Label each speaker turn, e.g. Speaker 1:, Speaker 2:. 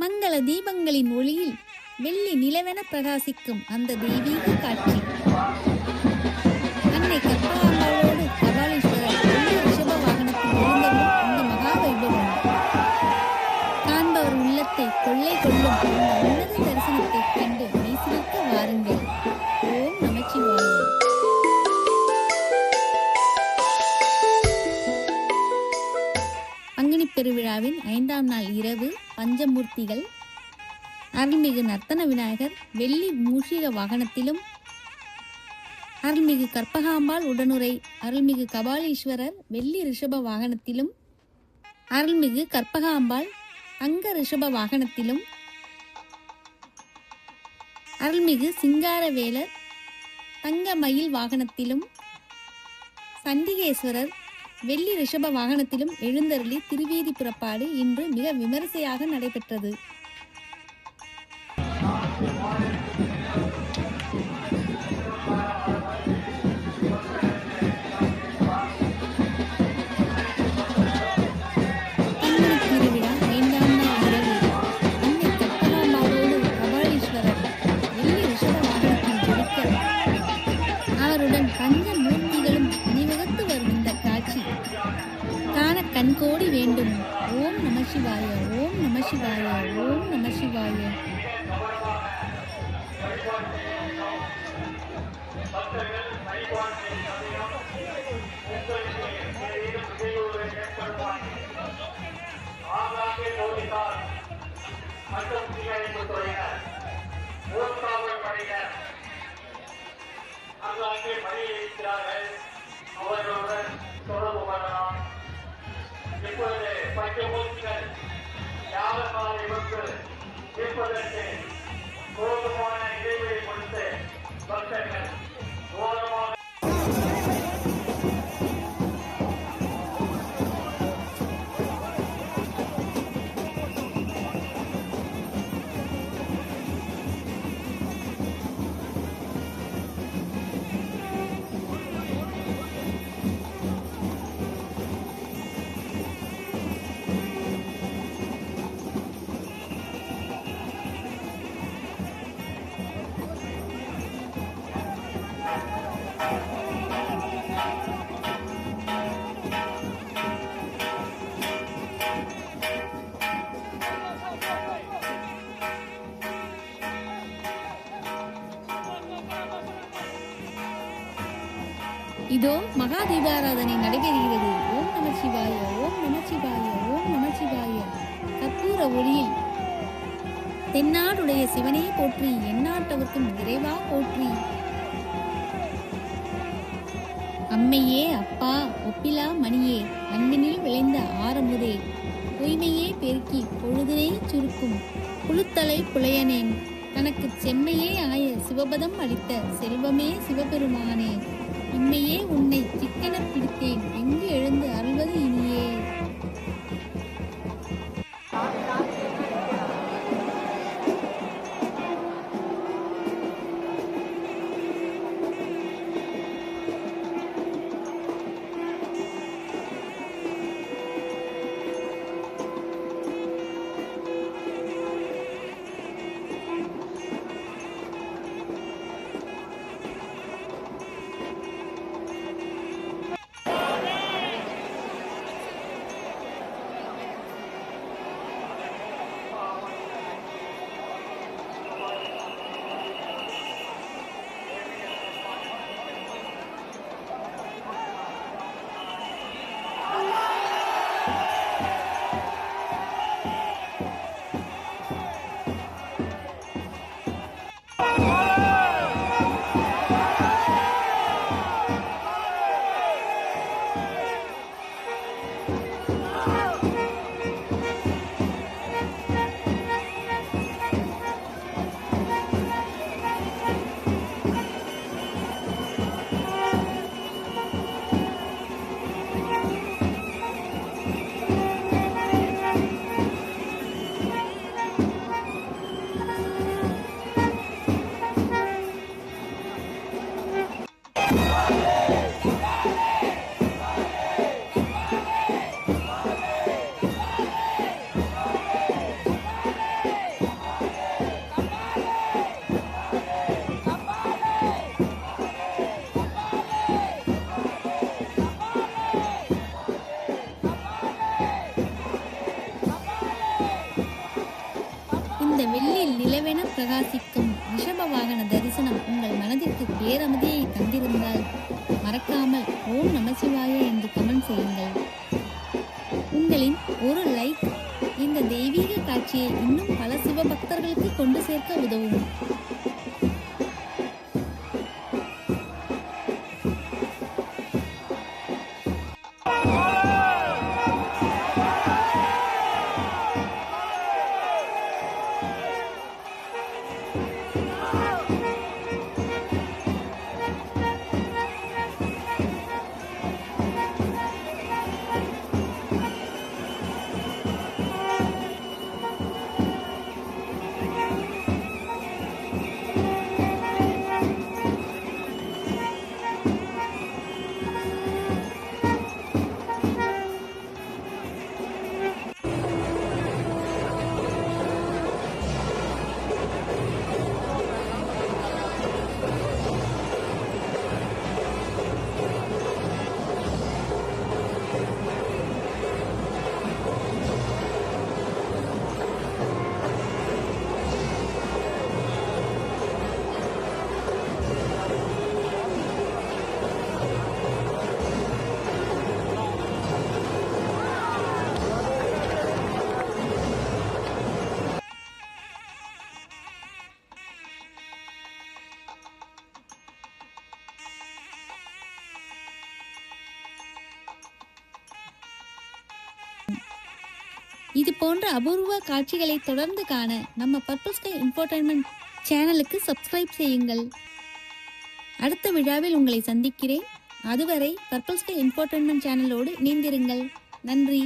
Speaker 1: மங்கள தீபங்களின் ஒளியில் வெள்ளி நிலவென பிரகாசிக்கும் அந்த தெய்வீக காட்சி. அன்னை கற்பகாம்பாளோடு கபாலீஸ்வரர் ரிஷப வாகனத்தில் எழுந்தருளும் இந்த மகா வைபவம் காண்பவர் உள்ளத்தை கொள்ளை கொள்ளும் இந்த உன்னத தரிசனத்தை கண்டு மெய்சிலிர்க்க வாருங்கள். ஓம் நமச்சிவாய. பங்குனி பெருவிழாவின் 5ஆம் நாள் இரவு பஞ்சமூர்த்திகள் அருள்மிகு நர்த்தன விநாயகர் வெள்ளி மூஷிக வாகனத்திலும், அருள்மிகு கற்பகாம்பாள் உடனுரை அருள்மிகு கபாலீஸ்வரர் வெள்ளி ரிஷப வாகனத்திலும், அருள்மிகு கற்பகாம்பாள் தங்க ரிஷப வாகனத்திலும், அருள்மிகு சிங்காரவேலர் தங்க மயில் வாகனத்திலும், சண்டிகேஸ்வரர் வெள்ளி ரிஷப வாகனத்திலும் எழுந்தருளி திருவீதி புறப்பாடு இன்று மிக விமரிசையாக நடைபெற்றது. திருவிழா 5ஆம் நாள் இரவு அன்னை கற்பகாம்பாளோடு கபாலீஸ்வரர் வெள்ளி ரிஷப வாகனத்தில் ஜொலிக்க அவருடன் பஞ்ச மூர்த்திகளும் அணிவகுத்து வரும் இந்த காட்சி காண கண்கோடி வேண்டும். ஓம் நம சிவாய, ஓம் நம சிவாய, ஓம் நம சிவாய.
Speaker 2: அவர்களுடன் தொடர்பு கொள்ளலாம். இப்பொழுது பஞ்சமூர்த்திகள் யாகசாலை வந்து இருப்பதற்கு போதுமான இடைவெளி கொடுத்து பக்தர்கள் ஓரமாக
Speaker 1: இதோ மகா தீபாராதனை நடைபெறுகிறது. ஓம் நம சிவாய, ஓம் நம சிவாய, ஓம் நம சிவாய. கற்பூர ஒளியில் தென்னாடுடைய சிவனே போற்றி, எந்நாட்டவர்க்கும் இறைவா போற்றி. அம்மையே அப்பா ஒப்பிலா மணியே, அன்பினில் விளைந்த ஆரமுதே, பொய்மையே பெருக்கி பொழுதினை சுருக்கும் புழுத்தலை புலையனேன், தனக்கு செம்மையே ஆய சிவபதம் அளித்த செல்வமே சிவபெருமானே, இம்மையே உன்னை சிக்கன பிடித்தேன், எங்கு எழுந்து அருள்வது இனியே. வெள்ளில் நிலவென பிரகாசிக்கும் ரிஷப வாகன தரிசனம் உங்கள் மனதிற்கு பேரமதியை தந்திருந்தால் மறக்காமல் ஓம் நமசிவாய என்று கமெண்ட் செய்யுங்கள். உங்களின் ஒரு லைக் இந்த தெய்வீக காட்சியை இன்னும் பல சிவபக்தர்களுக்கு கொண்டு சேர்க்க உதவும். இது போன்ற அபூர்வ காட்சிகளை தொடர்ந்து காண நம்ம பர்பிள் ஸ்கை இன்ஃபோடெயின்மெண்ட் சேனலுக்கு சப்ஸ்கிரைப் செய்யுங்கள். அடுத்த விழாவில் உங்களை சந்திக்கிறேன். அதுவரை பர்பிள் ஸ்கை இன்ஃபோடெயின்மெண்ட் சேனலோடு இணைந்திருங்கள். நன்றி.